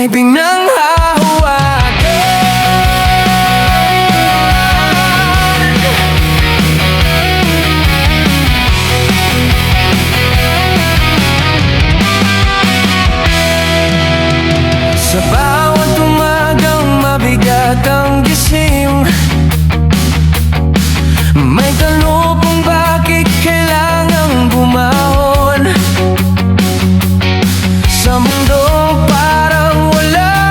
pag-ibig ng hahawakan. Sa bawat umagang mabigat ang gising, may tanong kung bakit kailangang bumahon sa mundong parang wala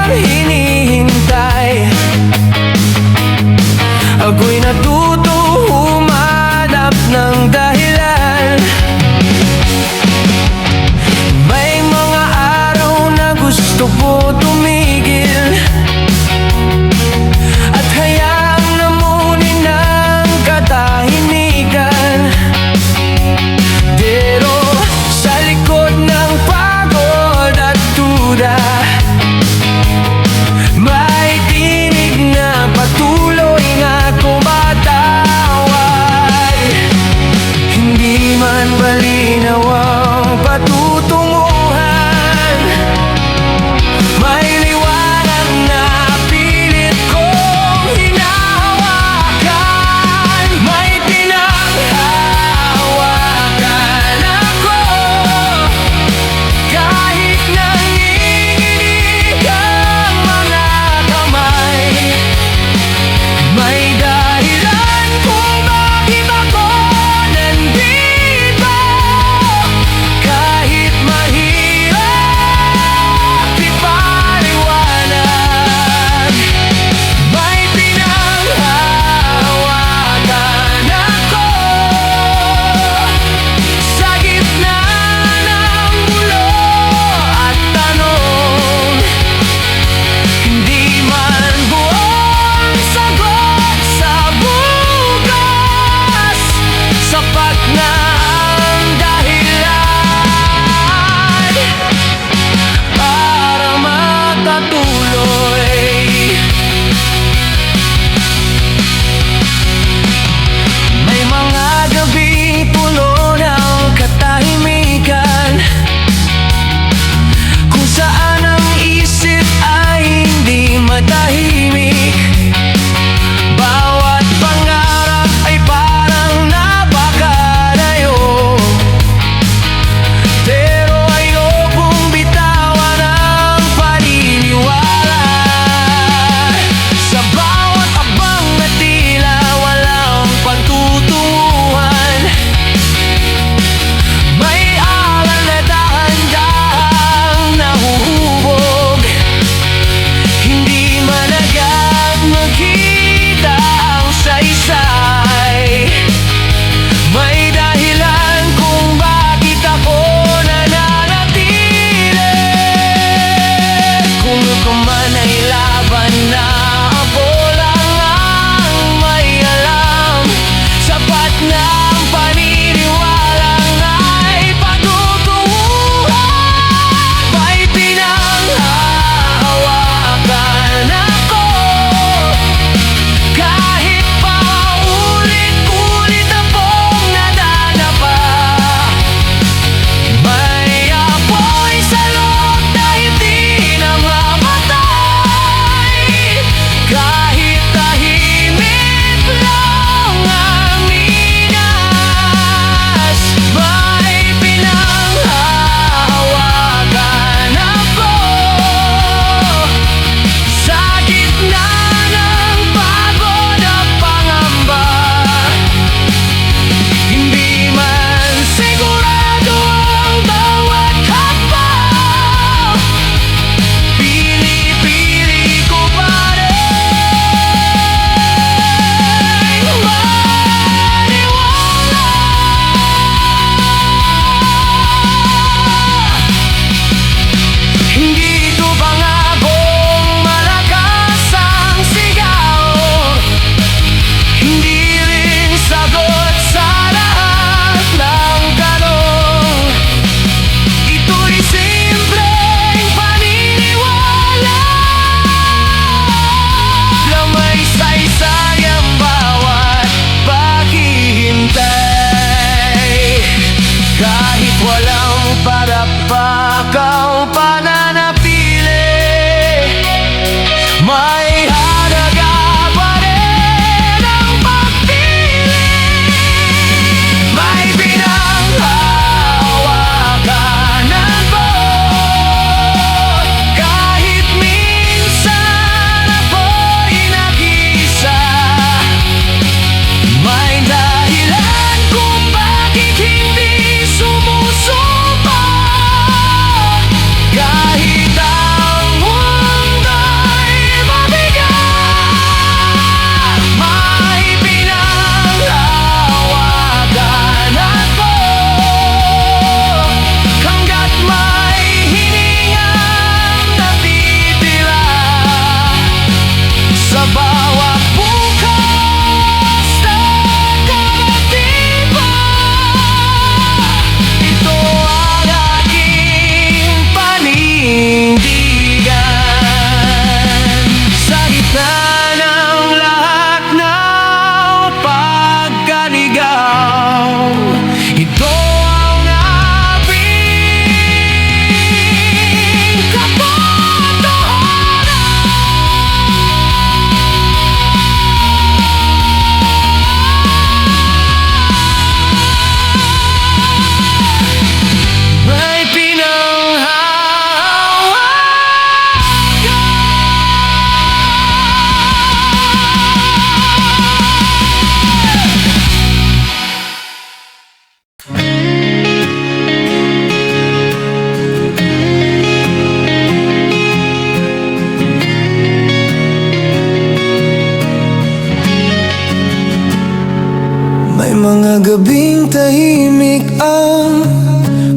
mga gabing tahimik ang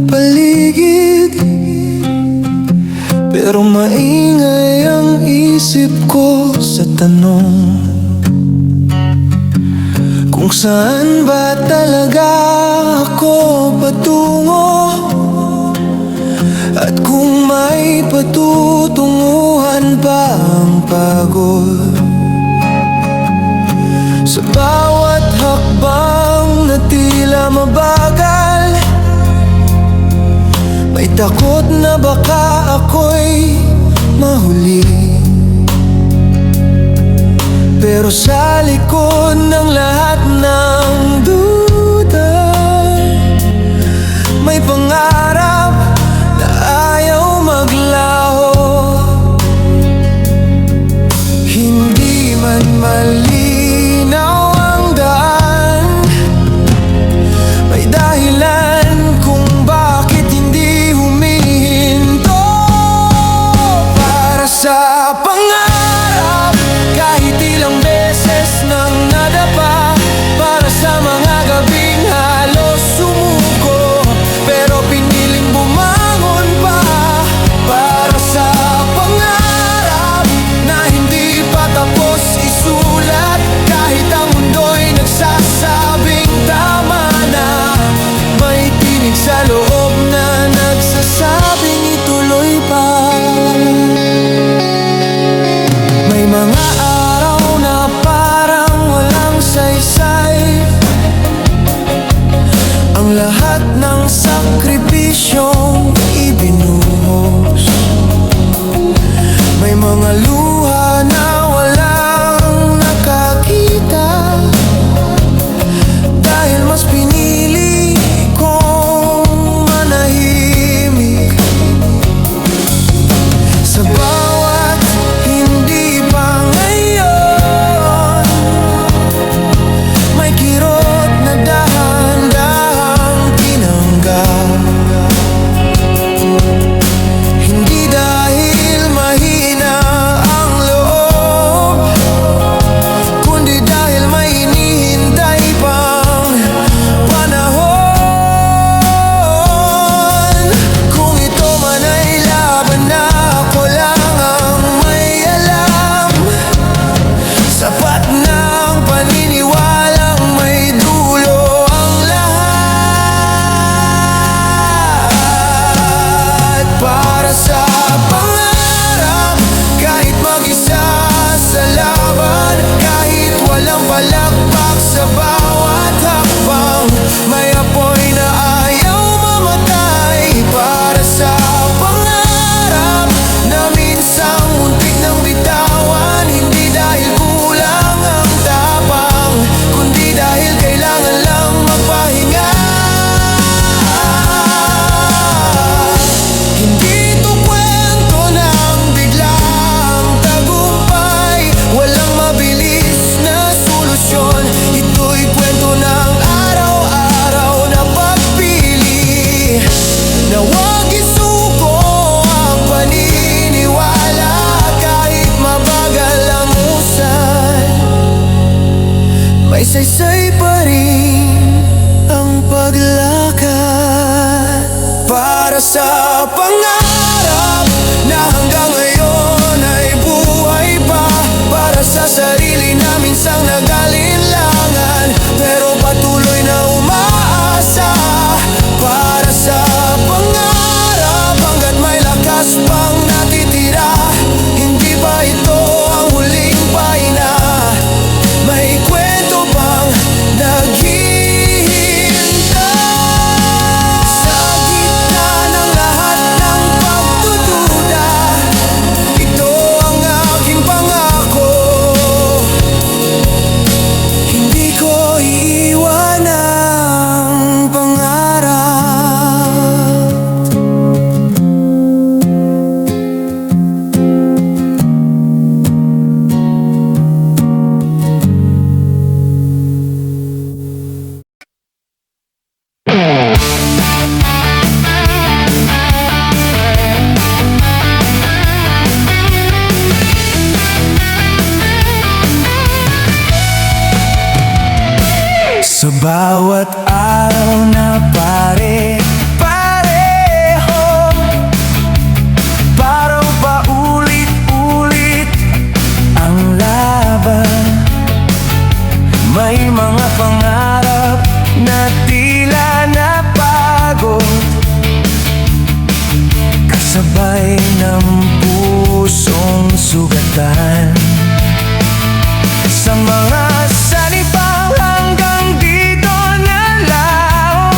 paligid, pero maingay ang isip ko sa tanong kung saan ba talaga ako patungo, at kung may patutunguhan pa ang pagod. Sa bawat hakbang na tila mabagal, may takot na baka ako'y mahuli. Pero sa likod ng lahat ng duda, may pangarap na ayaw maglaho. Hindi man malinaw ang daan, may dahilan kung bakit hindi humihinto. Para sa pangarap, kahit ilang beses nang nadapa, para sa mga gabing halos sumuko, pero piniling bumangon pa. Para sa pangarap na hindi pa tapos isulat, kahit ang mundo'y nagsasabing tama na, may tinig sa loob na nagsasabing ituloy pa. May mga araw na parang walang saysay, ang lahat ng sakripisyong ibinuhos. May mga luha na walang nakakita, dahil mas pinili kong manahimik. Sa bawat hindi pa ngayon, may kirot na dahan-dahang tinanggap. Hindi dahil mahina ang Sa bawat araw na pare-pareho, parang paulit-ulit ang laban. May mga pangarap na tila napagod, kasabay ng pusong sugatan. Sa mga salipang hanggang dito na lang,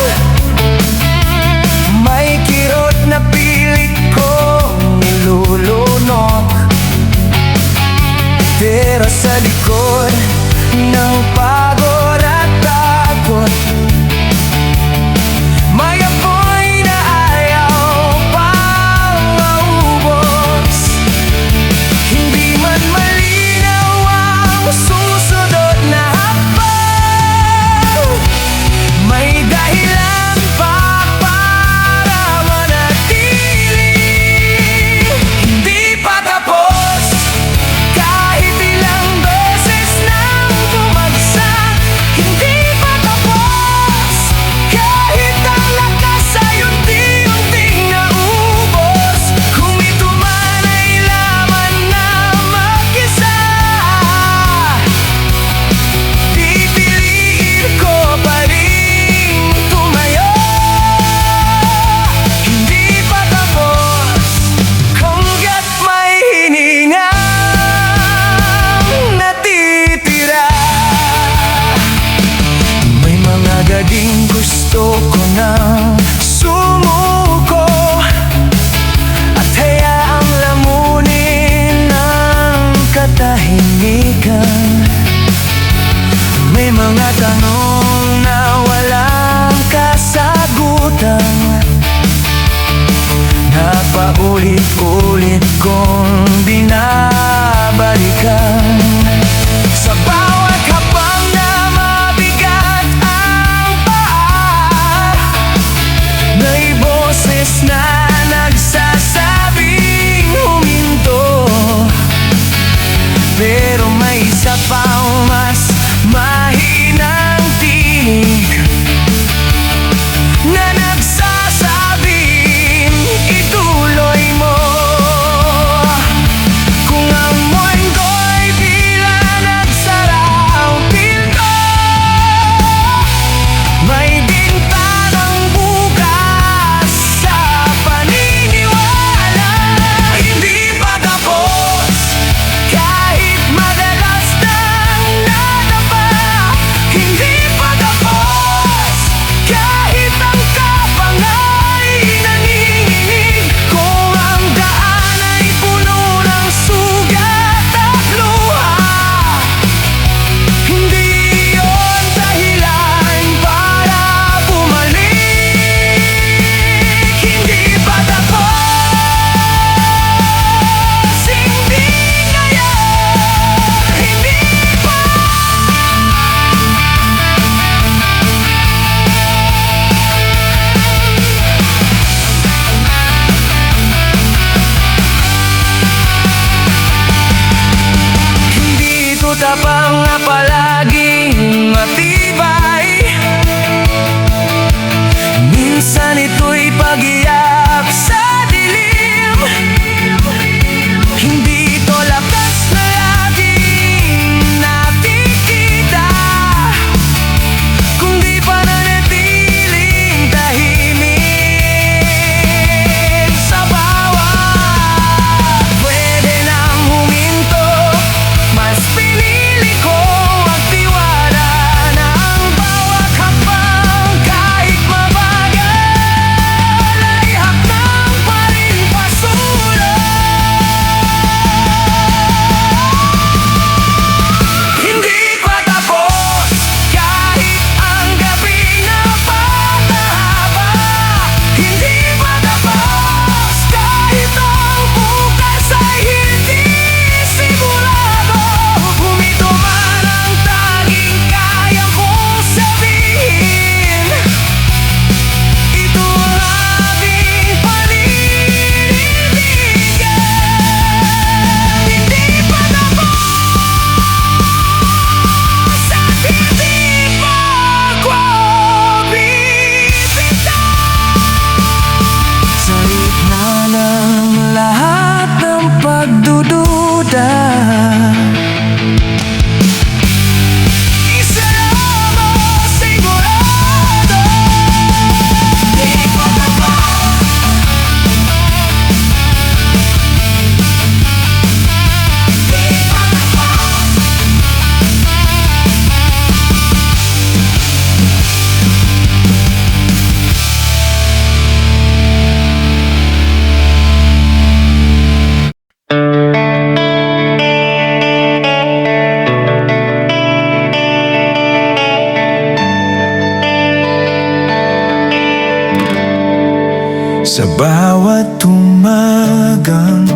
Sa bawat umagang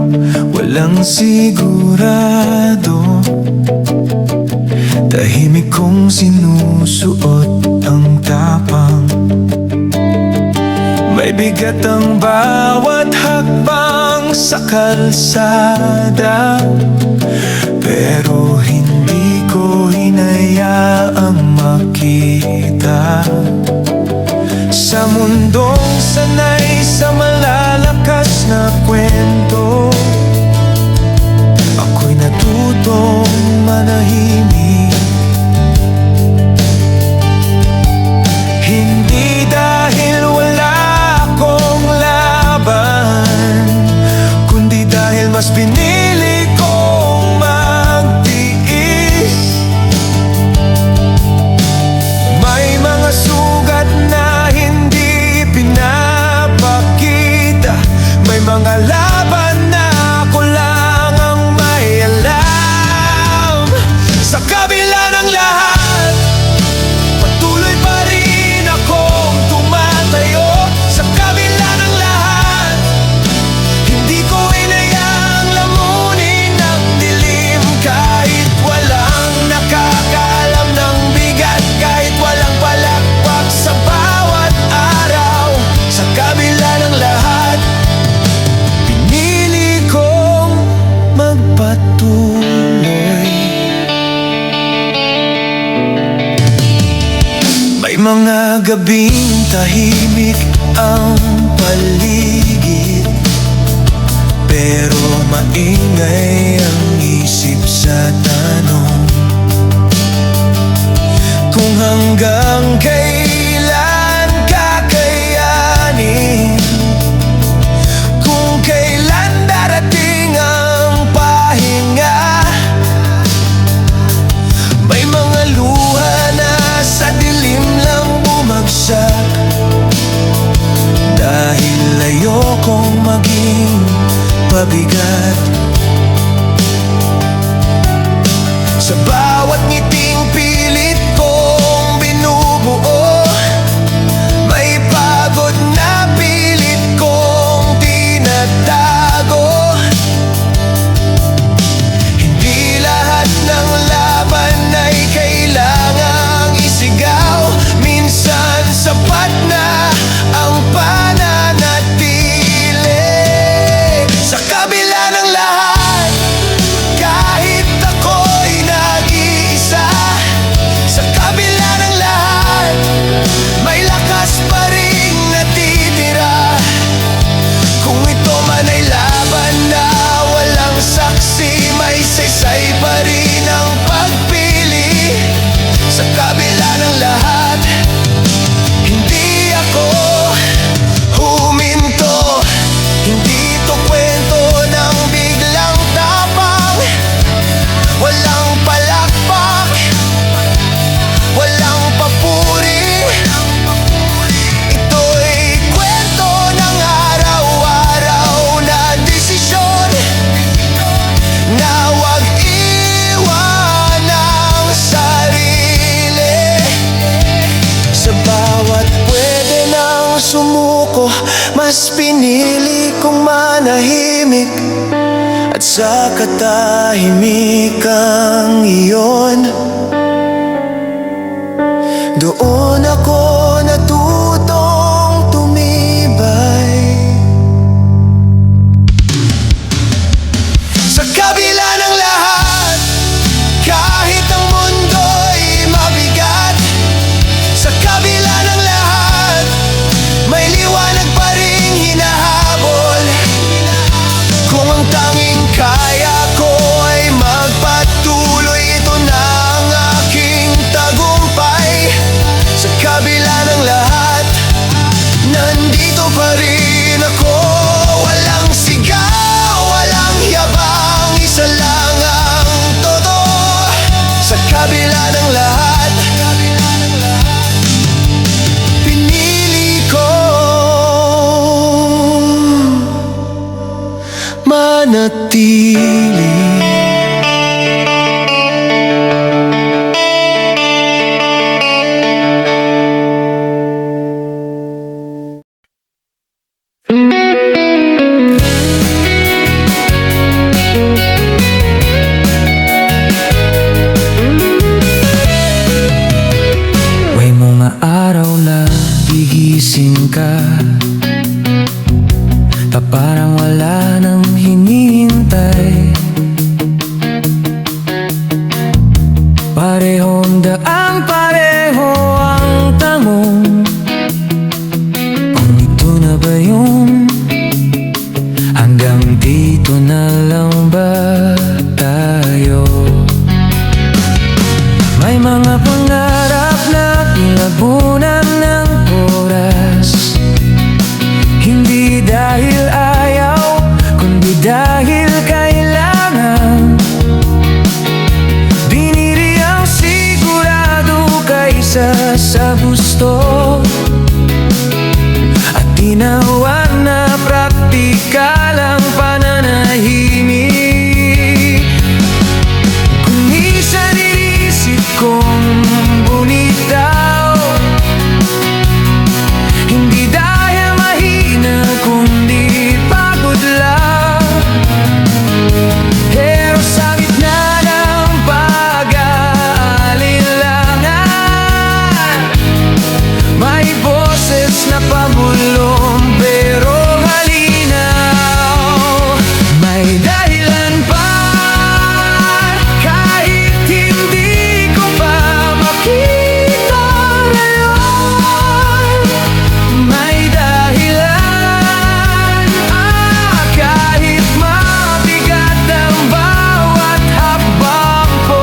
walang sigurado, tahimik kong sinusuot ang tapang. May bigat ang bawat hakbang sa kalsada, pero hindi ko hinayaang makita. Sa mundong sanay sa malalakas na kwento, ako'y natutong manahimik. Hindi dahil wala akong laban, kundi dahil mas pinili kong magtiis. May mga sugat na hindi pinapakita, may mga laban na ako lang ang may alam. Sa kabila ng lahat, patuloy pa rin akong tumatayo. Sa kabila ng lahat, hindi ko inayaang lamunin ang dilim. Kahit walang nakakaalam ng bigat, kahit walang palakpak sa bawat araw. Sa kabila ng lahat, pinili kong magpatuloy. May mga gabing tahimik ang paligid, pero maingay ang isip sa tanong kung hanggang kailan kakayanin, kung kailan darating ang pahinga. May mga luha na sa dilim lang bumagsak, dahil ayokong maging pabigat. Sa bawat ngiting pilit kong binubuo, may pagod na pilit kong tinatago. Hindi lahat ng laban ay kailangang isigaw. Minsan sapat na ang pananatili. Sa kabila ng lahat, kahit ako'y nag-iisa, sa kabila ng lahat, may lakas pa rin natitira. Kung ito man ay laban na walang saksi, may saysay pa rin ang pagpili. Sa kabila ng lahat, hindi ako huminto. Hindi ito kwento ng biglang tapang, walang palakpak, walang papuri. Ito'y kwento ng araw-araw na desisyon, na huwag iwan ang sarili. Sa bawat pwede nang sumuko, mas pinili kong manahimik. At sa katahimikang iyon, doon ako natutong tumibay. Sa kabila ng lahat, kahit ang mundo'y mabigat, sa kabila ng lahat, may liwanag pa ring hinahabol. Kung ang tanging kaya ko ay magpatuloy, ito na ang aking tagumpay. Sa kabila araw na gigising ka, parang wala nang hinihintay. Parehong daan, pareho ang tanong, kung ito na ba yun? Hanggang dito na lang ba tayo? May mga pangarap na tinabunan ng oras, hindi dahil ayaw, kundi dahil kailangan. Binili ang sigurado kaysa sa gusto, at tinawan na praktikal ang pananahimik. Kung minsan inisip kong bumitaw, hindi dahil mahina kundi pagod lang. Pero sa gitna ng pag-aalinlangan, may boses na pabulong pero halinaw. May dahilan pa kahit hindi ko pa makita ngayon. May dahilan kahit mabigat ang bawat hakbang ko.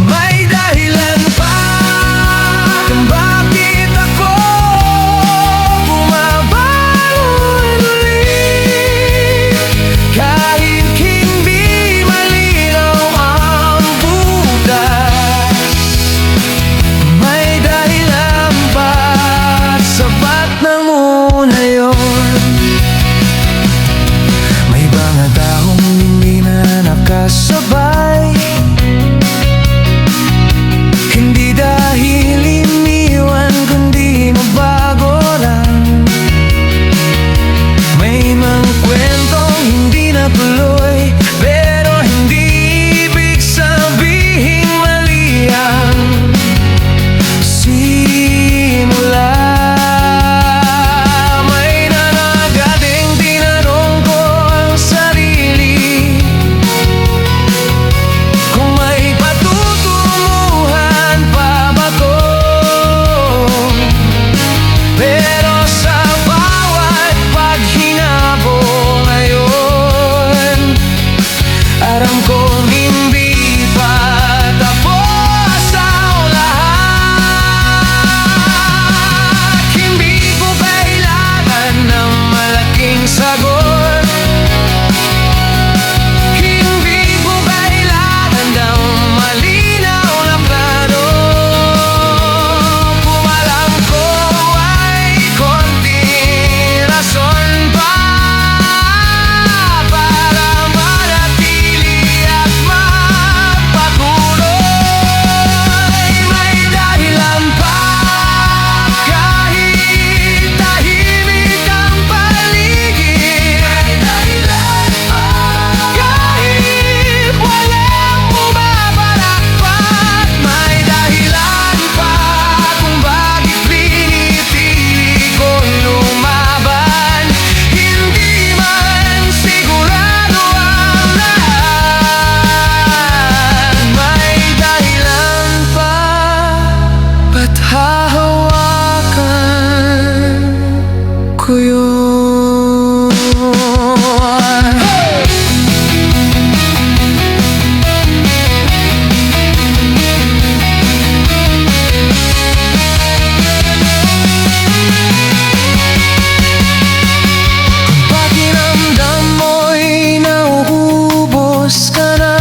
May dahilan pa kung bakit ako bumabangon ulit, kahit hindi malinaw ang butas. May dahilan pa, sapat na muna yun. May mga taong hindi na nakasabay, hindi dahil iniwan kundi mabago lang. May mga kwentong hindi natuloy, pero hindi ibig sabihing mali ang simula. May nanagating tinanong ko ang sarili, kung may patutunguhan pa ba to? Pero sa bawat paghinabo ngayon, aram kong hindi pa tapos ang lahat. Hindi ko kailangan ng malaking sagot, hindi ko kailangan ng malinaw na plano. Pumalang ko ay konting rason pa para manatili at magpatuloy. May dahilan pa kahit tahimik ang paligid. May dahilan pa kahit walang bumabarapat. May dahilan pa kung bakit pinipili kong lumaban, hindi man sigurado ang lahat. May dahilan pa, ba't hahawakan ko yun? Pakiramdam mo'y nauubos ka na,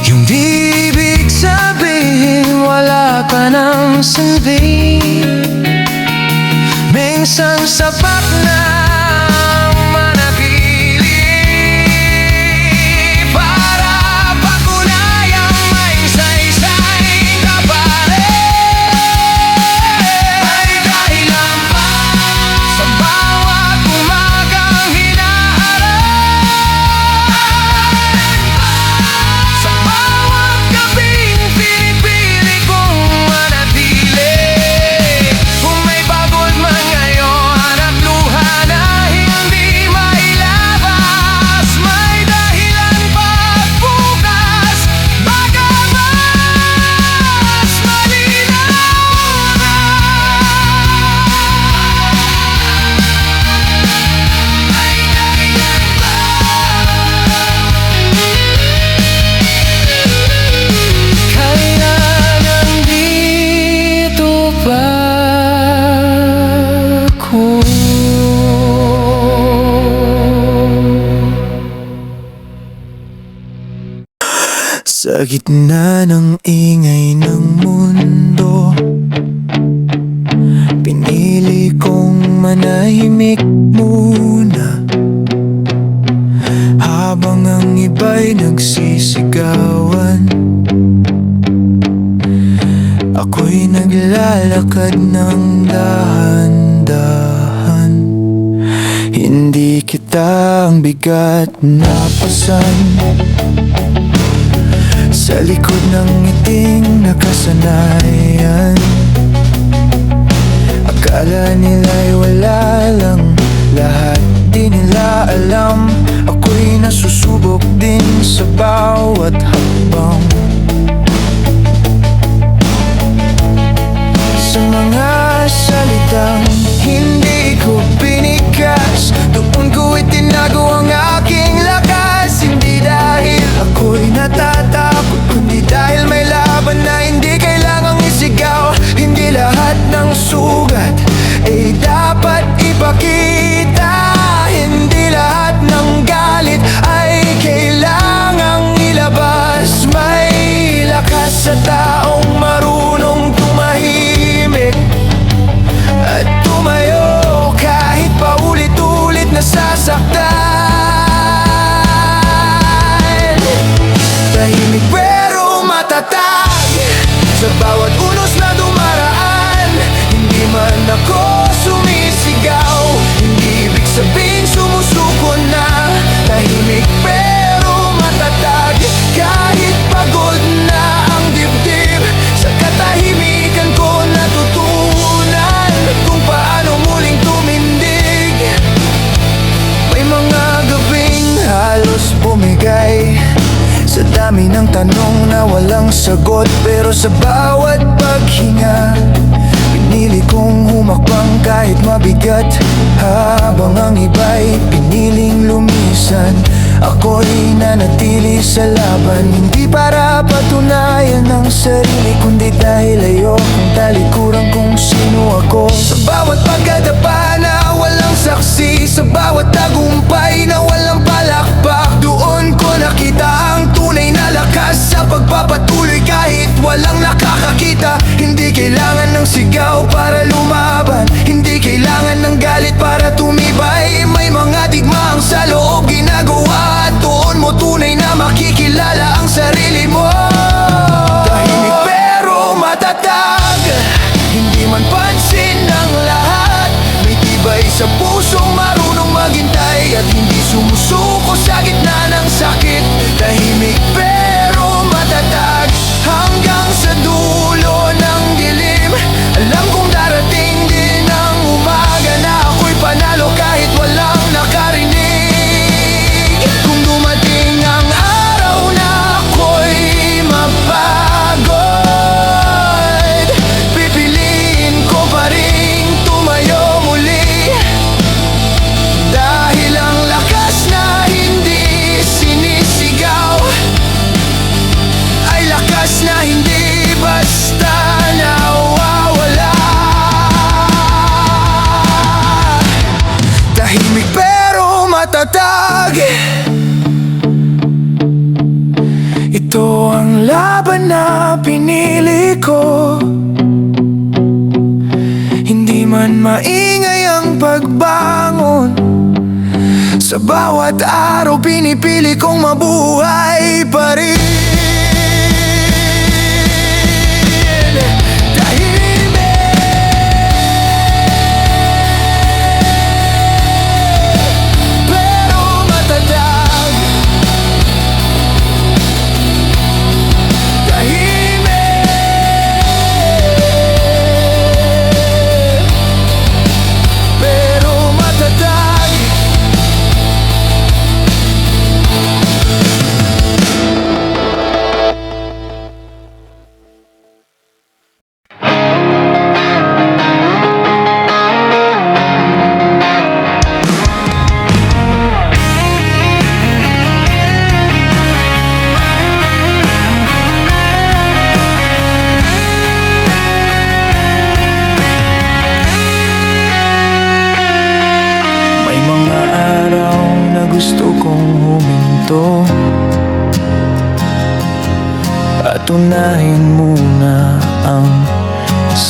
yung di ibig sabihin wala ka nang silbi. Minsan sapat na ang manatili para patunayang may saysay ka pa rin. May dahilan pa sa bawat umagang hinaharap, sa bawat gabing pinipili kong gitna ng ingay ng mundo, pinili kong manahimik muna, habang ang iba'y nagsisigawan. Ako'y naglalakad ng dahan-dahan. Hindi kita ang bigat na pasan sa likod ng ngiting nakasanayan. Akala nila'y wala lang, lahat di nila alam. Ako'y nasusubok din sa bawat hakbang. Sa mga salitang hindi ko binigas, doon ko itinago ang aking lakas. Hindi dahil ako'y natatakot, kundi dahil may laban na hindi kailangang isigaw. Hindi lahat ng sugat ay dapat ipakita. Hindi lahat ng galit ay kailangang ilabas. May lakas sa taong marunong tumahimik at tumayo kahit paulit-ulit nasasaktan. Tahimik pero matatag sa bawat unos na dumaraan. Hindi man ako sumisigaw, hindi ibig sabihin sumusuko na. Tahimik pero matatag kahit pagod na ang dibdib. Sa katahimikan ko natutunan kung paano muling tumindig. May mga gabing halos bumigay sa dami ng tanong na walang sagot. Pero sa bawat paghinga, pinili kong humakbang kahit mabigat. Habang ang iba'y piniling lumisan, ako'y nanatili sa laban. Hindi para patunayan ang sarili, kundi dahil ayokong talikuran kung sino ako. Sa bawat pagkadapa na walang saksi, sa bawat tagumpay na walang palakpak, doon ko nakita ang tunay na lakas sa pagpapatuloy kahit walang nakakakita. Hindi kailangan ng sigaw para lumaban, hindi kailangan ng galit para tumibay. May mga digmaang sa loob ginagawa at doon mo tunay na makikilala ang sarili mo. Tahimik pero matatag, hindi man pansin ng lahat. May tibay sa pusong marunong maghintay at hindi sumusuko sa gitna ng sakit. Tahimik pero matatag hanggang sa dulo ng dilim. Alam kong darating din ang umaga na ako'y panalo kahit walang nakarinig. Kung dumating ang araw na ako'y mapagod, pipiliin ko pa rin tumayo muli. Dahil ang lakas na hindi sinisigaw ay lakas na hindi basta nawawala. Tahimik pero matatag, ito ang laban na pinili ko. Hindi man maingay ang pagbangon, sa bawat araw pinipili kong mabuhay pa rin.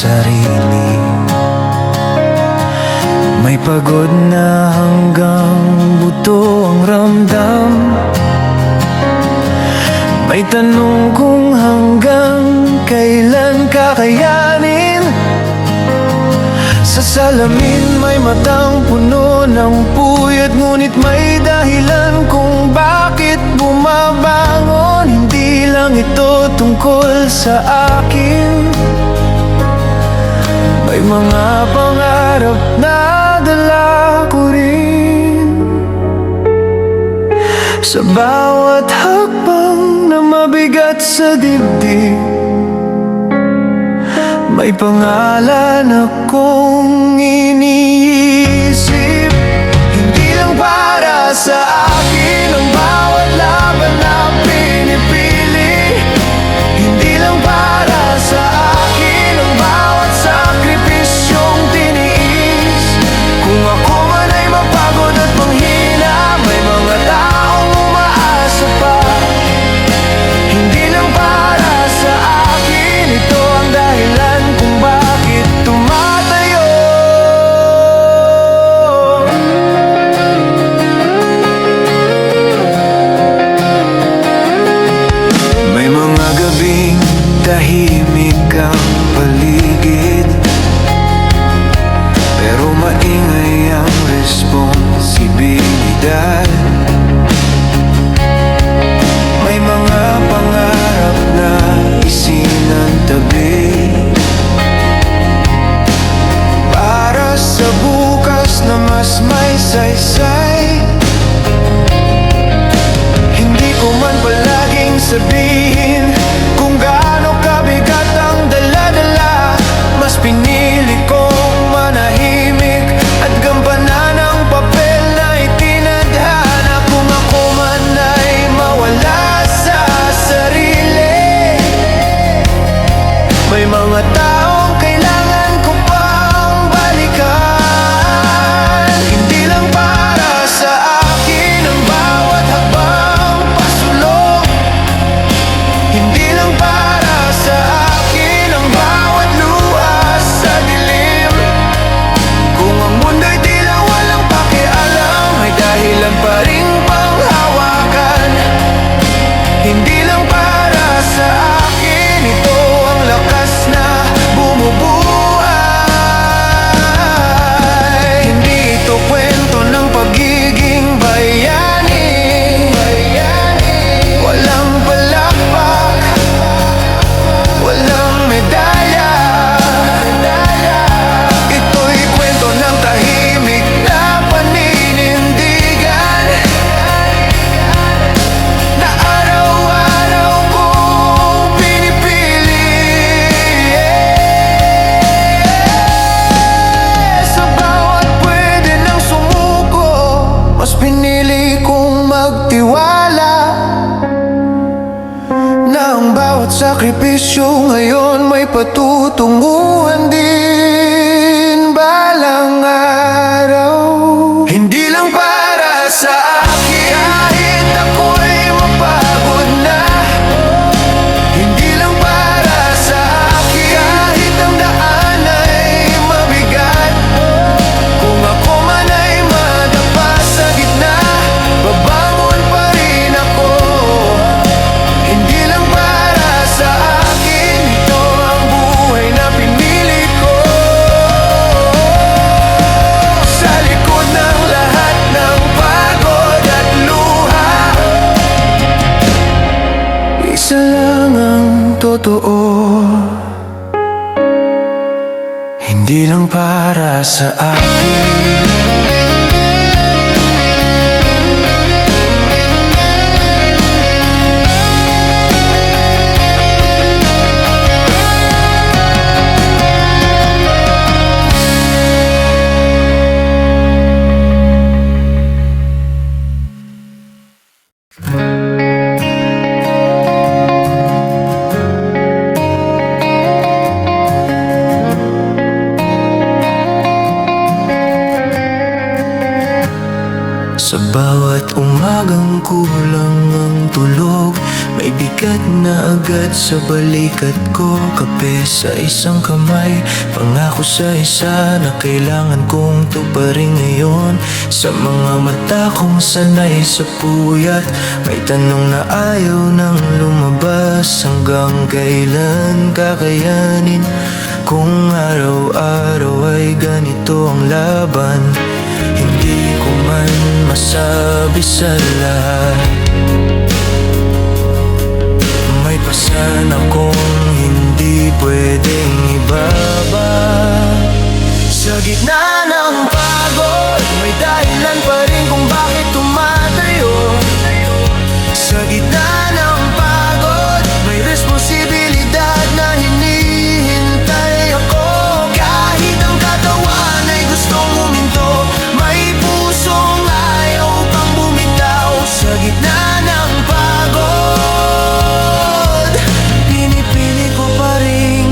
sarili. May pagod na hanggang buto ang ramdam. May tanong kung hanggang kailan kakayanin. Sa salamin may matang puno ng puyat, ngunit may dahilan kung bakit bumabangon. Hindi lang ito tungkol sa akin. May mga pangarap na dala ko rin. Sa bawat hakbang na mabigat sa dibdib, may pangalan akong iniisip. Hindi lang para sa akin ang bawat laban na pinipili. Hindi lang para sa akin ang bawat sakripisyong tiniis. Kung ako man ay mapagod at manghina, may mga taong umaasa pa. Hindi lang para sa akin, ito ang dahilan kung bakit tumatayo. May mga gabing tahimik ang paligid, pero maingay ang responsibilidad. May mga pangarap na isinantabi para sa bukas na mas may saysay. Hindi ko man palaging sabihin kung gaano kabigat ang dala-dala. Mas pinili kong manahimik at gampanan ang papel na itinadhana. Kung ako man ay mawala sa sarili, may mga taong kailangan ko pang balikan. Hindi lang para sa akin ang bawat hakbang pasulong. Hindi lang para sa akin ang bawat luha sa dilim. Kung ang mundo'y tila walang pakialam, may dahilan pa rin panghawakan. Hindi lang para sa akin, ito ang lakas na bumubuhay. Hindi ito kwento ng pagiging bayani. Walang palakpak, walang medalya. Ito'y kwento ng tahimik na paninindigan na araw-araw kong pinipili. Sa bawat pwede nang sumuko, mas pinili kong magtiwala na ang bawat sakripisyo ngayon may patutunguhan din balang araw. Hindi lang para sa akin, kahit ako'y mapagod na. Hindi lang para sa akin, kahit ang daan ay mabigat. Kung ako man ay madapa sa gitna, babangon pa rin ako. Hindi lang para sa akin, ito ang buhay na pinili ko. Sa likod ng lahat ng pagod at luha, isa lang ang totoo. Hindi lang para sa akin. Sa bawat umagang kulang ang tulog, may bigat na agad sa balikat ko. Kape sa isang kamay, pangako sa isa na kailangan kong tuparin ngayon. Sa mga mata kong sanay sa puyat, may tanong na ayaw nang lumabas. Hanggang kailan kakayanin kung araw-araw ay ganito ang laban? Hindi ko man masabi sa lahat, may pasan akong hindi pwedeng ibaba. Sa gitna ng pagod, may dahilan pa rin kung bakit tumatayo. Sa gitna ng pagod, may responsibilidad na hinihintay ako. Kahit ang katawan ay gustong huminto, may pusong ayaw pang bumitaw. Sa gitna ng pagod, pinipili ko pa rin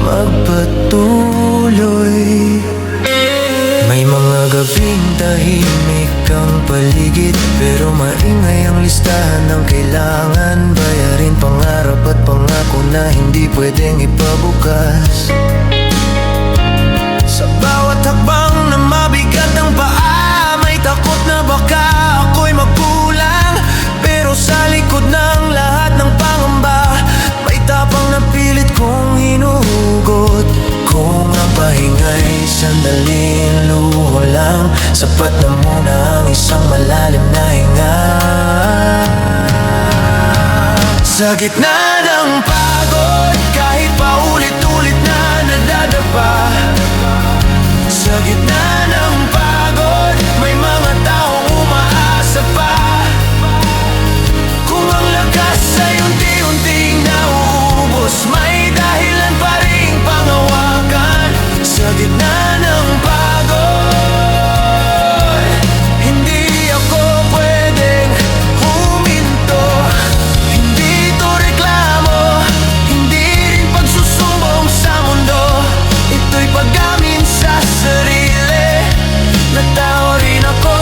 magpatuloy. May mga gabing tahimik ang paligid, pero maingay ang listahan ng kailangan bayarin. Pangarap at pangako na hindi pwedeng ipabukas. Sa bawat hakbang na mabigat ang paa, may takot na baka ako'y magkulang. Pero sa likod ng lahat ng pangamba, may tapang na pilit kong hinuhugot. Kung ang pahinga'y sandaling luho lang, sapat na muna ang isang malalim na hinga. Sa gitna ng pagod, kahit paulit-ulit na nadadapa. Sa gitna ng pagod, may mga taong umaasa pa. Kung ang lakas ay unti-unting nauubos, may dahilan pa ring pangawakan. Sa gitna ng pagod, hindi ako pwedeng huminto. Hindi ito reklamo, hindi rin pagsusumbong sa mundo. Ito'y pag-amin sa sarili na tao rin ako,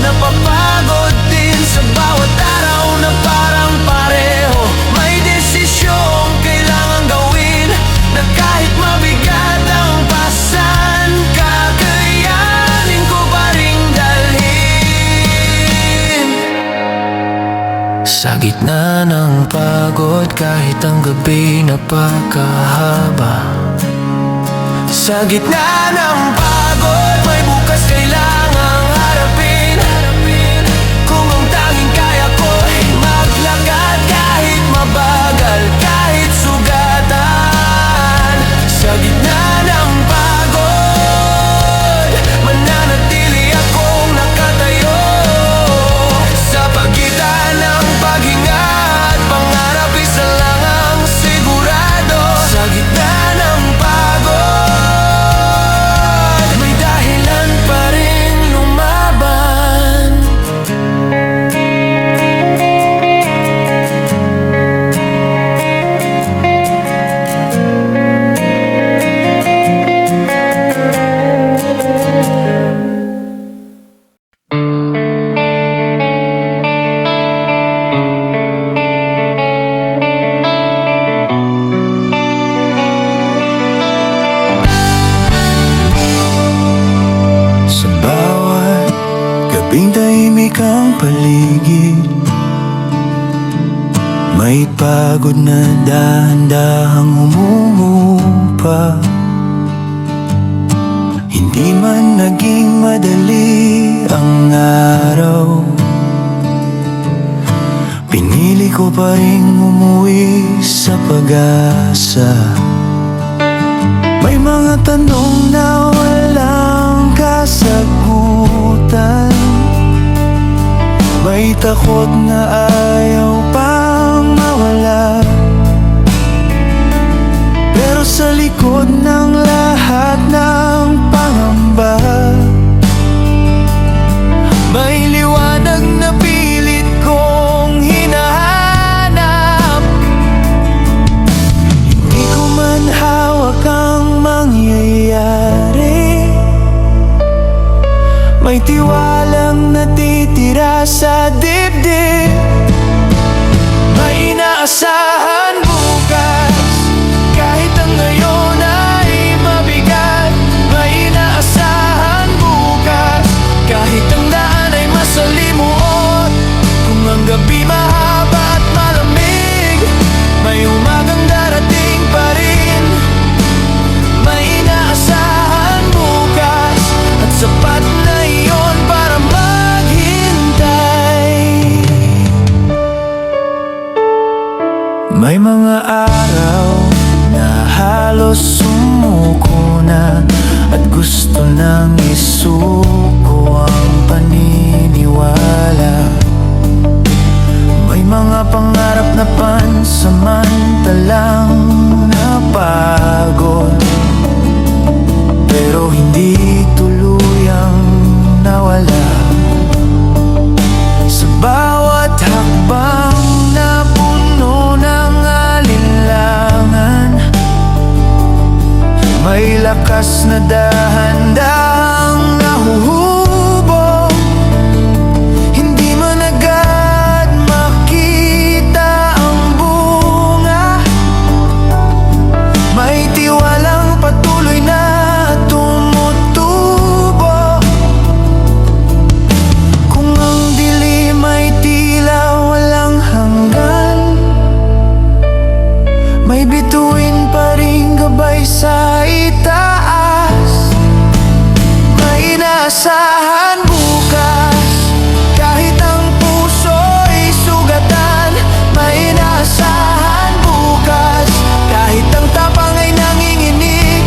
napapagod din sa bawat araw na parang pareho. May desisyong kailangan gawin na kahit mabigat ang pasan, kakayanin ko pa ring dalhin. Sa gitna ng pagod, kahit ang gabi napakahaba. Sa gitna ng pagod, may bukas kailangang harapin. Kung ang tanging kaya ko ay maglakad, kahit mabagal, kahit sugatan. Sa gitna ng pagod, mananatili akong nakatayo. Sa pagitan ng paghinga at pangarap, isa lang ang sigurado. Sa gitna ng pagod, may dahilan pa rin lumaban. Sa bawat gabing tahimik ang paligid, may pagod na dahan-dahang humuhupa. Hindi man naging madali ang araw, pinili ko pa rin umuwi sa pag-asa. May mga tanong na walang kasagutan, may takot na ayaw pang mawala. Pero sa likod ng lahat ng pangamba, may liwanag na pilit kong hinahanap. Hindi ko man hawak ang mangyayari, may tiwalang natitira tira sa dibdib. May inaasahan bukas, kahit ang ngayon ay mabigat. May inaasahan bukas, kahit ang daan ay masalimuot. Kung ang gabi mahaba at malamig, may umagang darating pa rin. May inaasahan bukas, at sapat na iyon para maghintay. May mga araw na halos sumuko na, at gusto nang isuko ang paniniwala. May mga pangarap na pansamantalang napagod, pero hindi tuluyang nawala. Sa bawat hakbang na puno ng alinlangan, may lakas na dahan-dahang nahuhubog. Hindi man agad makita ang bunga, may tiwalang patuloy na tumutubo. Kung ang dilim ay tila walang hanggan, may bituin pa ring gabay sa itaas. May inaasahan bukas, kahit ang puso'y sugatan. May inaasahan bukas, kahit ang tapang ay nanginginig.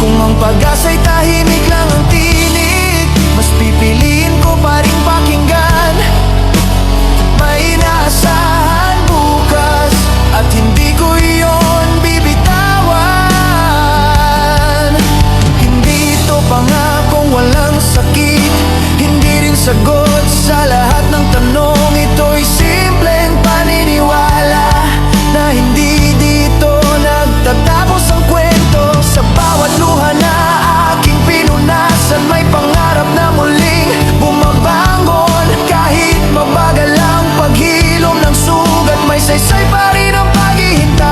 Kung ang pag-asa'y tahimik lang ang tinig, mas pipiliin ko pa rin pakinggan. May inaasahan bukas, at hindi ko iyon bibitawan. Hindi ito pangakong walang sakit, hindi rin sagot sa lahat ng tanong. Ito'y simpleng paniniwala na hindi dito nagtatapos ang kwento. Sa bawat luha na aking pinunasan, may pangarap na muling bumabangon. Kahit mabagal ang paghilom ng sugat, may saysay pa rin ang paghihintay.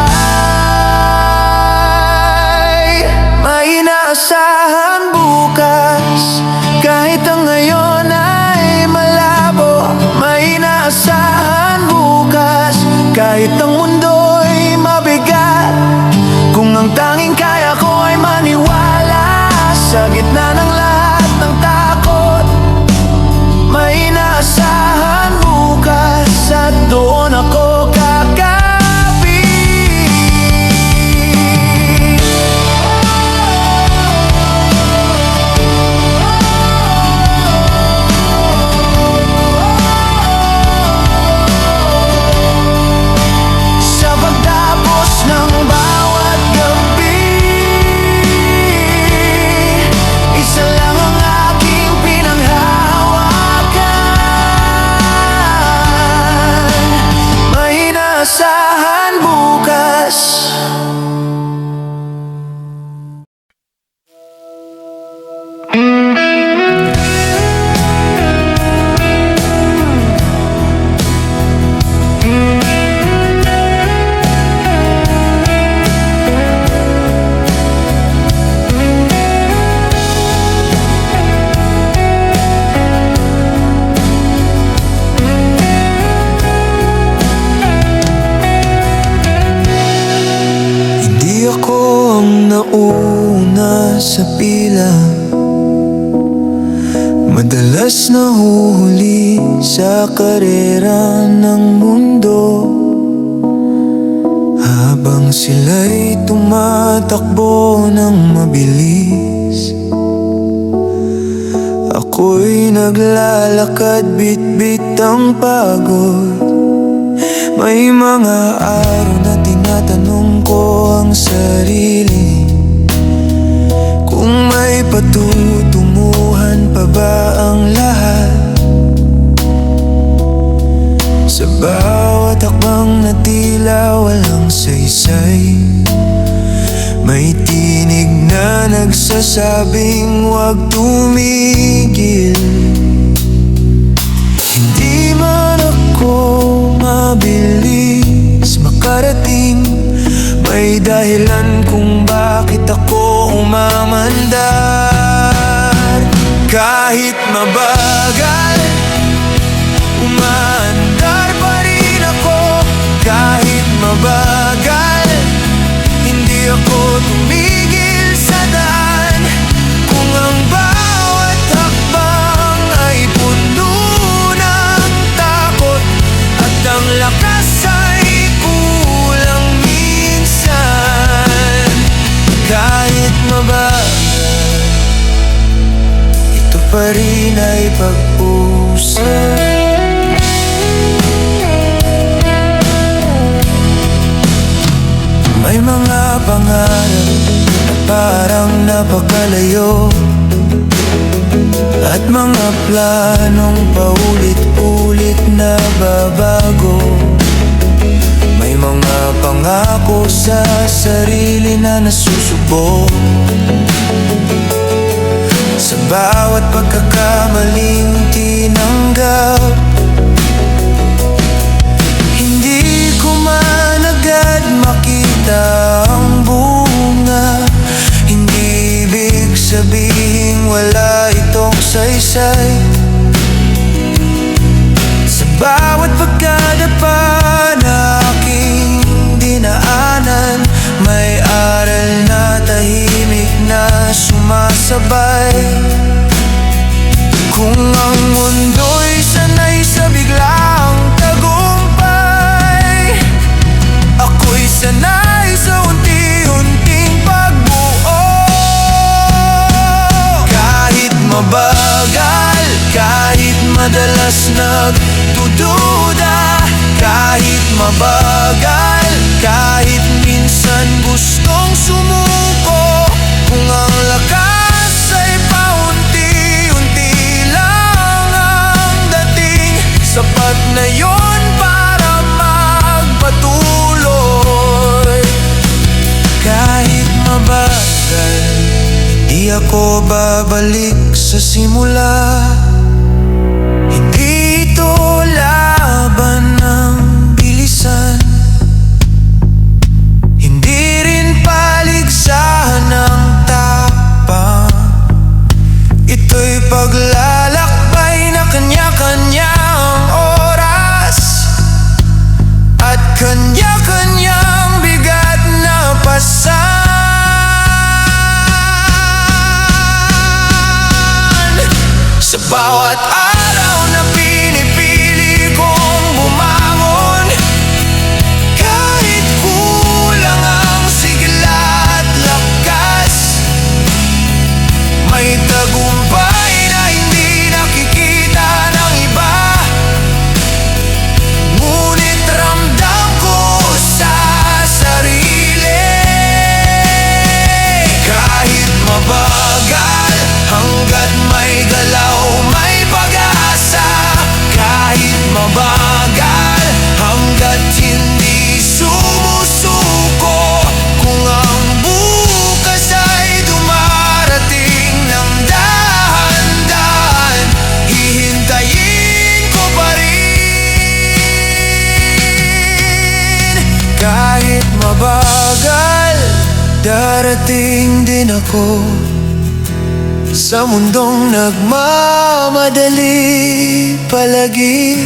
May inaasahan bukas, kahit ang ngayon ay malabo. May inaasahan bukas, kahit ang mundo'y mabigat. Kung ang tanging kaya ko ay maniwala sa gitna ng lahat ng takot, may inaasahan bukas, at doon ako kakapit. Sa pagtapos ng bawat gabi, isa lang ang aking pinanghahawakan. May inaasahan bukas. Hindi ako ang nauna sa pila, madalas nahuhuli sa karera ng mundo. Habang sila'y tumatakbo ng mabilis, ako'y naglalakad bit-bit ang pagod. May mga araw na tinatanong ko ang sarili kung may patutunguhan pa ba ang lahat. Sa bawat hakbang na tila walang saysay, may tinig na nagsasabing huwag tumigil. mabilis makarating. May dahilan kung bakit ako umamandar. Kahit mabagal, umaandar pa rin ako. Kahit mabagal, hindi ako tumigil sa daan. Kung ang bawat hakbang ay puno ng takot at ang lakas ay kulang minsan. Kahit mabagal, ito pa rin ay pag-usap. May mga pangarap na parang napakalayo, at mga planong paulit-ulit na babago. May mga pangako sa sarili na nasusubok. Sa bawat pagkakamaling tinanggap, hindi ko man agad makita ang bunga. Hindi ibig sabihin wala itong saysay. Sa bawat pagkadapa na aking dinaanan, may aral na tahimik na sumasabay. Kung ang mundo'y sanay sa biglang tagumpay, ako'y sanay sa unti-unting pagbuo. Kahit mabagal, kahit madalas nagdududa, kahit mabagal, kahit minsan gustong sumuko. Kung ang lakas ay paunti-unti lang ang dating, sapat na yon para magpatuloy. Kahit mabagal, di ako babalik sa simula. Hindi ito laban ng bilisan, hindi rin paligsahan ng tapang. Ito'y paglalakbay na kanya-kanyang oras at kanya-kanyang bigat na pasan. Sa bawat araw na pinipili kong bumangon, kahit kulang ang sigla at lakas, may tagumpay na hindi nakikita ng iba. Ngunit ramdam ko sa sarili. Kahit mabagal, hanggat may galaw, may pag-asa. Kahit mabagal, hanggat hindi sumusuko. Kung ang bukas ay dumarating ng dahan-dahan, hihintayin ko pa rin. Kahit mabagal, darating din ako sa mundong nagmamadali palagi.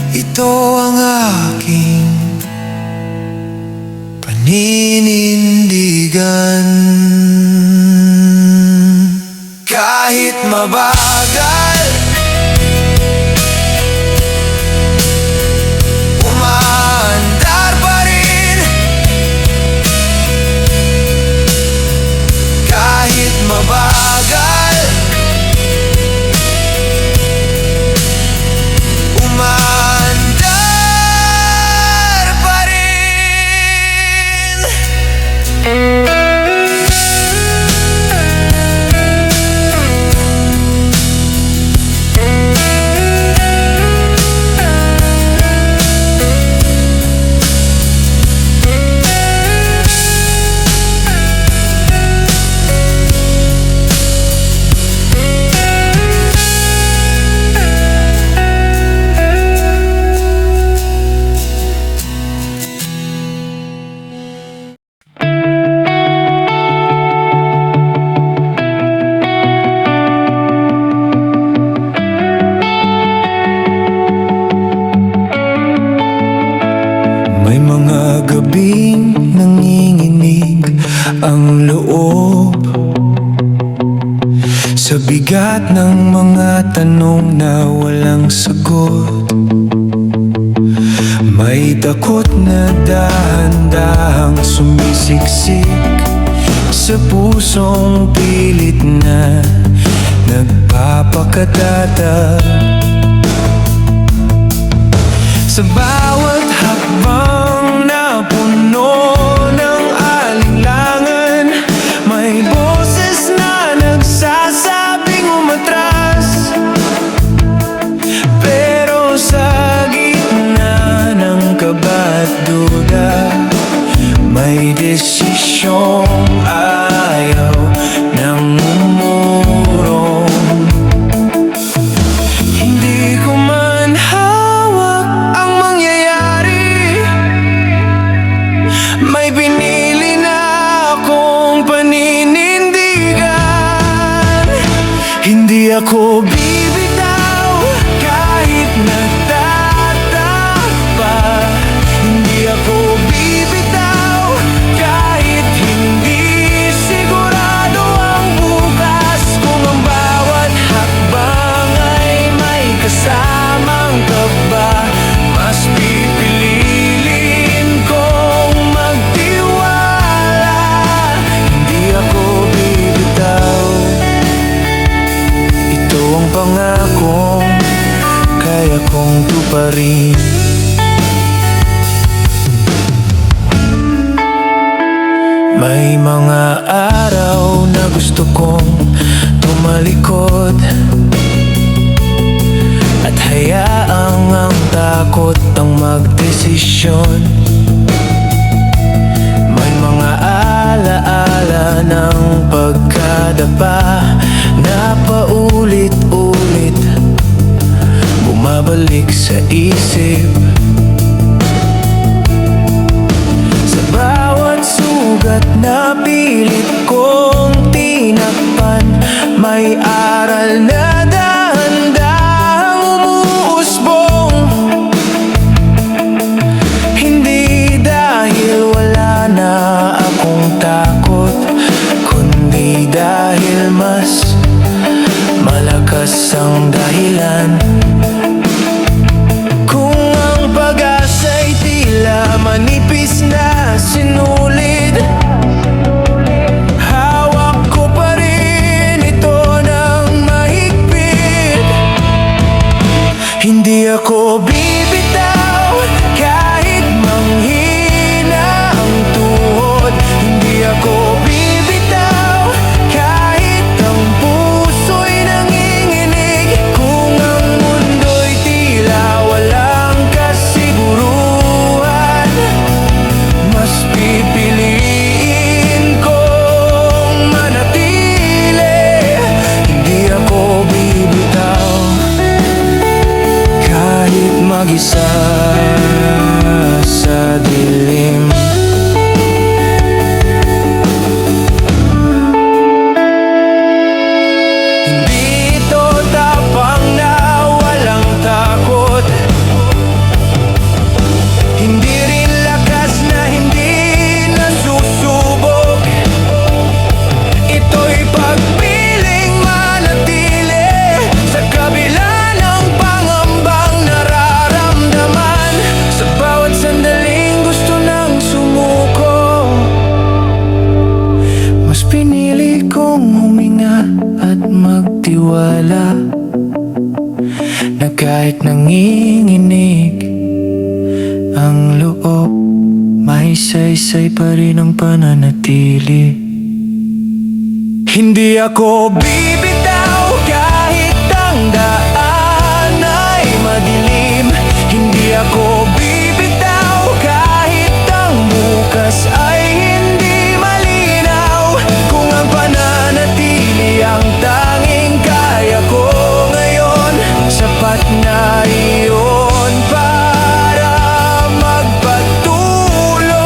Ito ang aking paninindigan. Kahit mabagal, umaandar pa rin. Kahit mabagal, umaandar pa rin. ang loob sa bigat ng mga tanong na walang sagot. May takot na dahan-dahang sumisiksik sa pusong pilit na nagpapakatatag. Sa bawat hakbang na puno ng alinlangan, may boses na nagsasabing umatras. Pero sa gitna ng kaba at duda, may desisyong ayaw nang umurong. Hindi ko man hawak ang mangyayari, may pinili na akong paninindigan. Hindi ako bibitaw kahit nagtatakpa. Hindi ako bibitaw kahit hindi sigurado ang bukas. Kung ang bawat hakbang ay may kasamang kaba, mas pipiliin kong magtiwala. Hindi ako bibitaw. Ito ang pangakong kaya kong tuparin. May mga araw na gusto kong tumalikod at hayaang ang takot ang magdesisyon. May mga alaala ng pagkadapa na paulit-ulit bumabalik sa isip. Sa bawat sugat na pilit kong tinakpan, may aral na dahan-dahang umuusbong. Hindi dahil wala na akong takot, kundi dahil mas malakas ang dahilan. Kung ang pag-asa'y tila manipis na sinulid, hawak ko pa rin ito ng mahigpit. Hindi ako bibitaw kahit manghina ang tuhod. Hindi ako bibitaw kahit ang puso'y nanginginig. Kung ang mundo'y tila walang kasiguruhan, mas pipiliin kong manatili. Hindi ako bibitaw kahit mag-isa sa dilim. Hindi ito tapang na walang takot, hindi rin lakas na hindi nasusubok. Ito'y pagpiling manatili sa kabila ng pangambang nararamdaman. Sa bawat sandaling gusto nang sumuko, mas pinili kong huminga at magtiwala na kahit nanginginig ang loob, may saysay pa rin ang pananatili. Hindi ako bibitaw kahit ang daan ay madilim. Hindi ako bibitaw kahit ang bukas ay hindi malinaw. Kung ang pananatili ang tanging kaya ko ngayon, sapat na iyon para magpatuloy.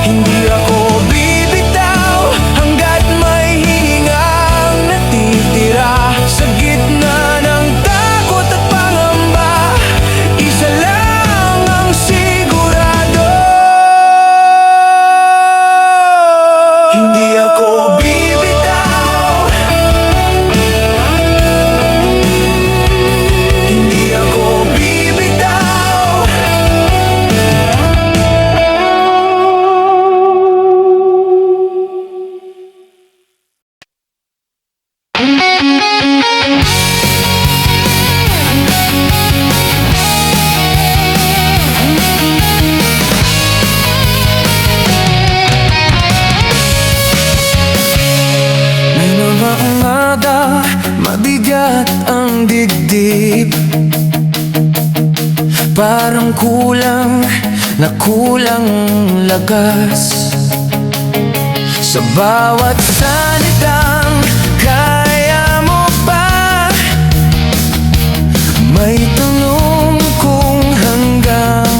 Hindi ako bibitaw hanggat may hihingang Hindi ako bibitaw, hindi ako bibitaw. May mga umaga, mabigat ang dibdib. Parang kulang na kulang lakas. Sa bawat salitang kaya mo pa, may tanong kung hanggang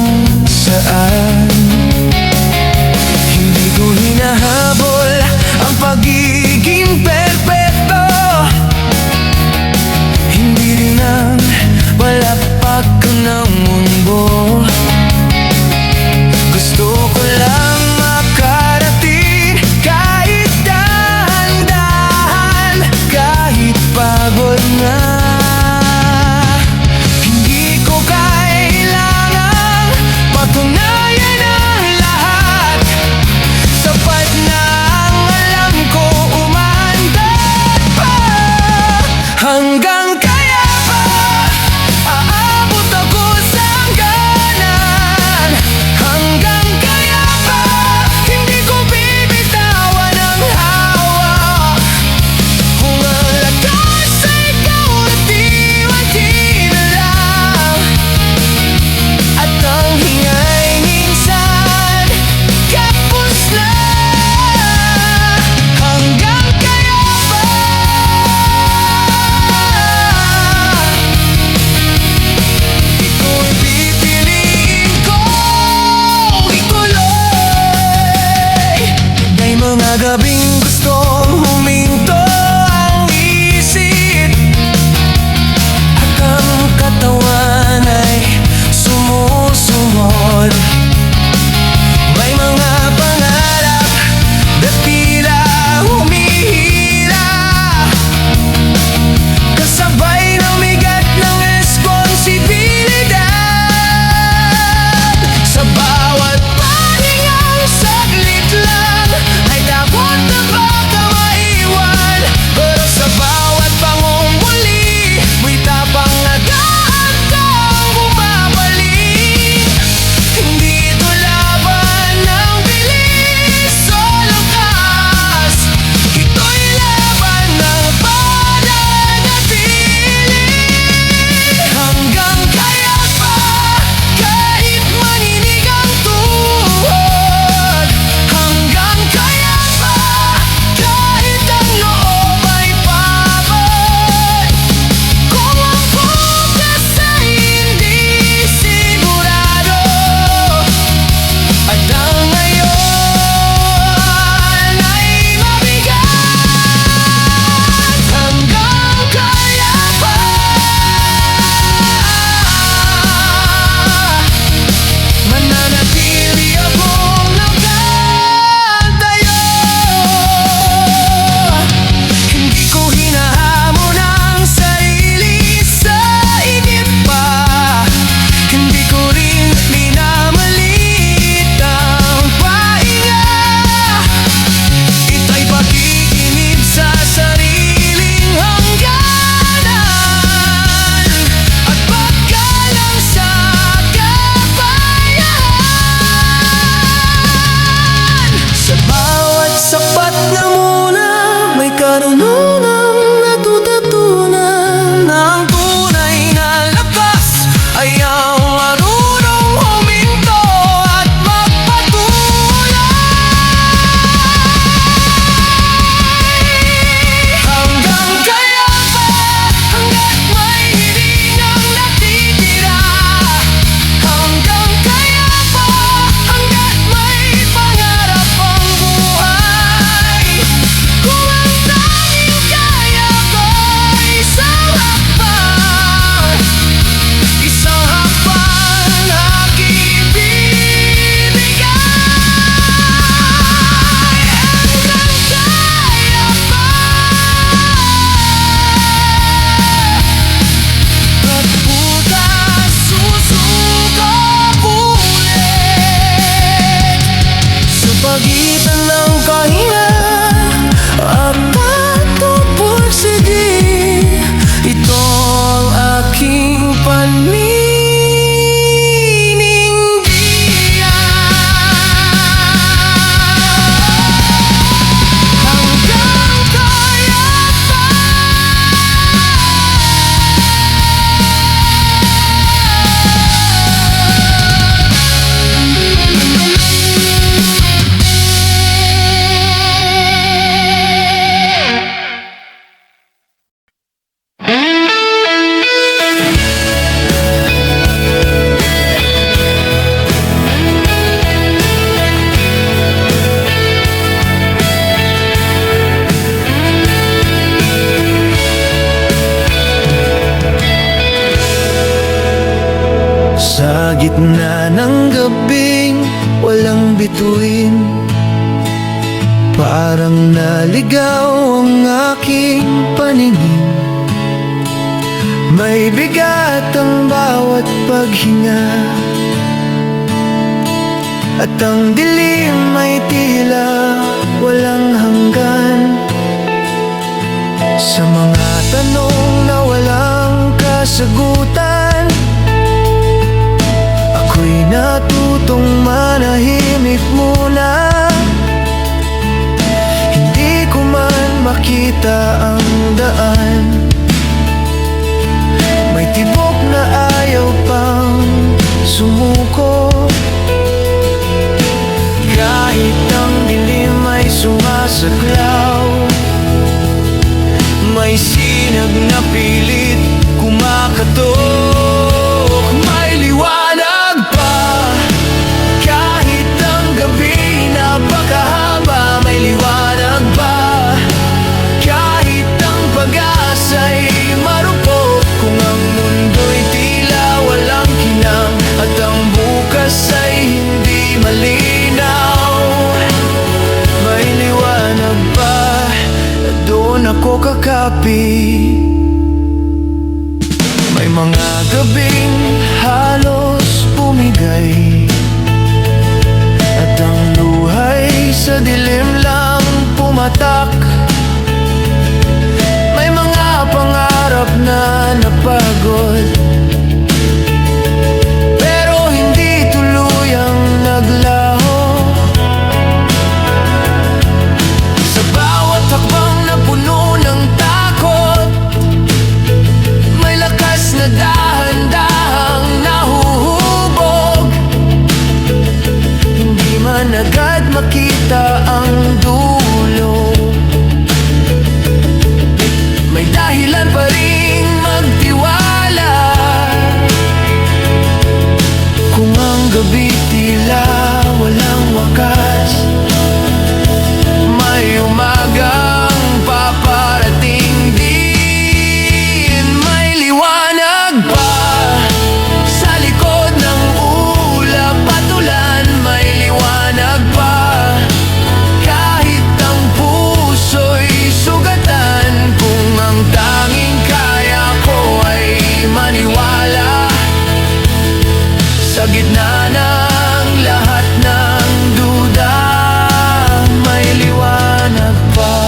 saan. Hindi ko hinahabol ang pagiging perpekto, hindi rin ang palakpak ng mundo. Gusto ko lang makarating kahit dahan-dahan, kahit pagod na. Hindi ko kailangang patunayan ang lahat. Sapat na ang alam ko, umaandar pa. Hanggang kaya pa, aabot ako sa hangganan. Hanggang kaya pa, hindi ko bibitawan ang hawak. Kung ang lakas ay ikaw at iwan-di na lang, at ang hingay minsan kapos na. Hanggang kaya pa, ito'y pipiliin ko ituloy. May mga gabing gustong huminto ang isip, at ang katawan ay sumusunod. May mga pangarap na tila humihila, kasabay ng bigat ng responsibilidad. Sa bawat pahingang saglit lang ay dapat Parang naligaw ang aking paningin, may bigat ang bawat paghinga, at ang dilim ay tila walang hanggan. Sa mga tanong na walang kasagutan, ako'y natutong manahimik muna. Hindi ko man makita ang daan, may tibok na ayaw pang sumuko. Kahit ang dilim ay sumasaklaw, may sinag na pilit kumakatok. May liwanag pa, kahit ang gabi napakahaba. May liwanag pa, kahit ang pag-asa'y marupok. Kung ang mundo'y tila walang kinang, at ang bukas ay hindi malinaw, may liwanag pa, doon ako kakapit. May mga gabing halos bumigay, at ang luhay sa dilim lang pumatak. May mga pangarap na napagod, pero hindi tuluyang naglaho. Sa bawat hakbang na puno ng takot, may lakas na dahan-dahang nahuhubog. Hindi man agad makita ang dulo, may dahilan pa ring magtiwala. Kung ang gabi tila walang wakas, may umagang paparating din. May liwanag pa sa likod ng ulap at ulan. May liwanag pa, kahit ang puso'y sugatan. Kung ang tanging kaya ko ay maniwala, sa gitna ng lahat ng duda, may liwanag pa.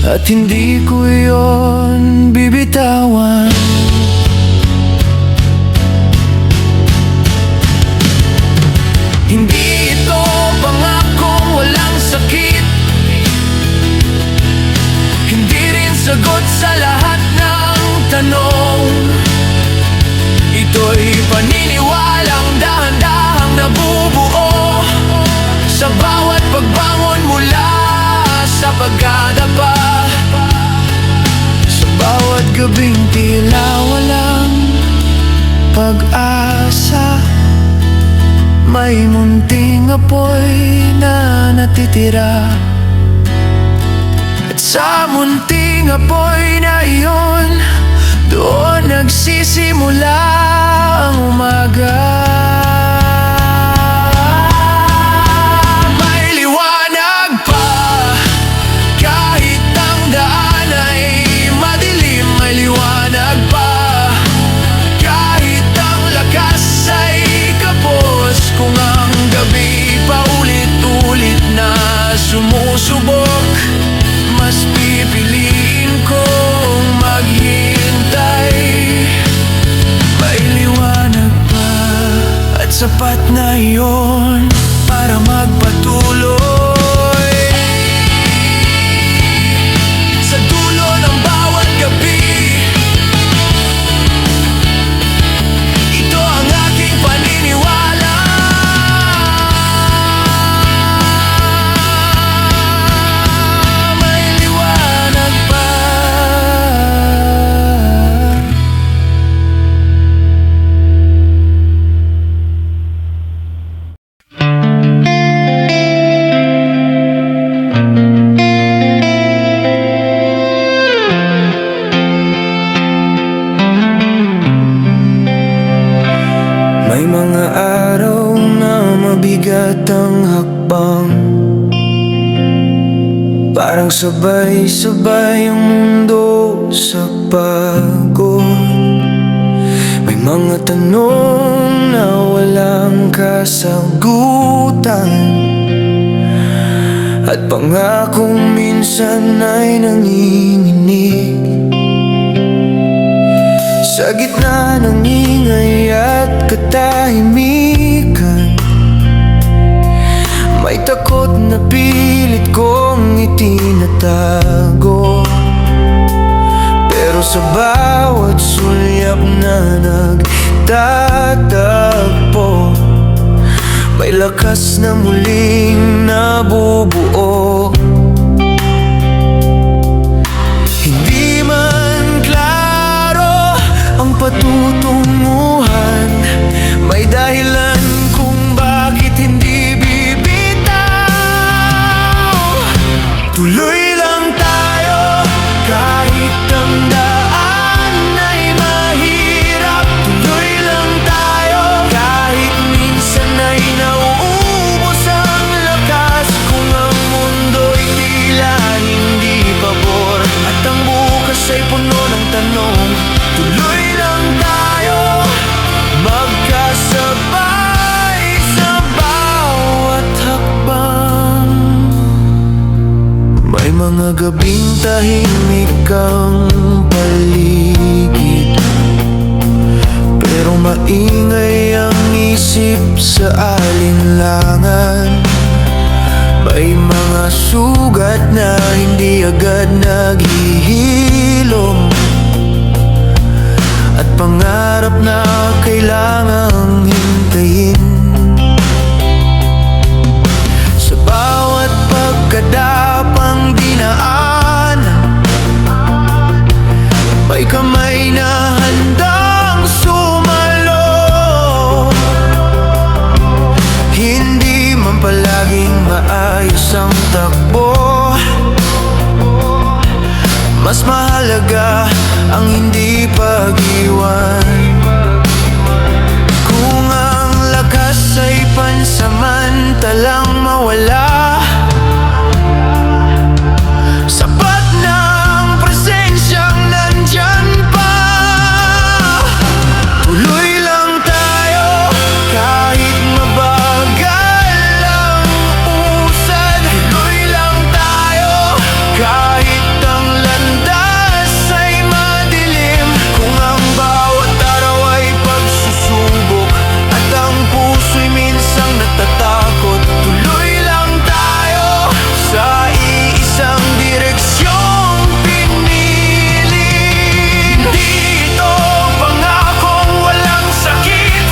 At hindi ko yon bibitawan. Hindi ito pangakong walang sakit, hindi rin sagot sa lahat ng tanong. Ito'y paniniwalang dahan-dahang nabubuo sa bawat pagbangon mula sa pagkadapa. Sa bawat gabing tila walang pag-asa, may munting apoy na natitira. At sa munting apoy na iyon, doon nagsisimula ang umaga. May liwanag pa, kahit ang daan ay madilim. May liwanag pa, kahit ang lakas ay kapos. Kung ang gabi paulit-ulit na sumusubok, mas pipiliin kong maghintay. May liwanag pa, at sa Parang sabay-sabay ang mundo sa pagod. May mga tanong na walang kasagutan, at pangakong minsan ay nanginginig. Sa gitna ng ingay at katahimikan, may takot na pilit kong itinatago. Pero sa bawat sulyap na nagtatagpo, may lakas na muling nabubuo. Hindi man klaro ang patutunguhan, may dahilan kung bakit hindi bibitaw. Tuloy lang tayo kahit ang daan ay mahirap. Tuloy lang tayo kahit minsan ay nauubos ang lakas. Kung ang mundo'y tila hindi pabor at ang bukas ay puno ng tanong, tuloy lang tayo magkasabay sa bawat hakbang. May mga gabing tahimik ang paligid, pero maingay ang isip sa alinlangan. May mga sugat na hindi agad naghihilom, at pangarap na kailangang hintayin. Sa bawat pagkadapang dinaanan, may kamay na handang sumalo. Hindi man palaging maayos ang takbo, mas mahalaga ang hindi pag-iwan. Kung ang lakas ay pansamantalang mawala, sapat na ang presensyang nandyan pa. Tuloy lang tayo kahit mabagal ang usad. Tuloy lang tayo kahit ang landas ay madilim. Kung ang bawat araw ay pagsusubok at ang puso'y minsang natatakot, tuloy lang tayo sa iisang direksyong pinili. Hindi ito pangakong walang sakit,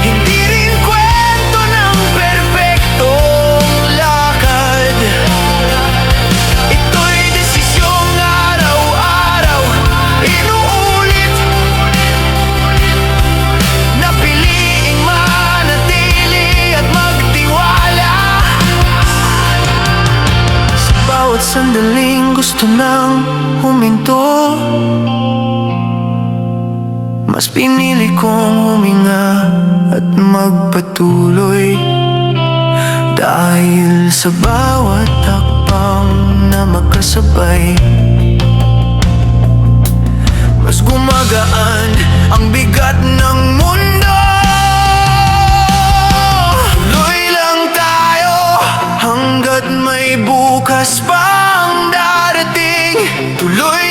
hindi rin kwento ng perpektong lakad. Ito'y desisyong araw-araw inuulit, na piliing manatili at magtiwala. Sa bawat sandaling gusto nang huminto, mas pinili kong huminga at magpatuloy. Dahil sa bawat hakbang na magkasabay, mas gumagaan ang bigat ng mundo. Tuloy lang tayo hanggat may bukas pang darating. Tuloy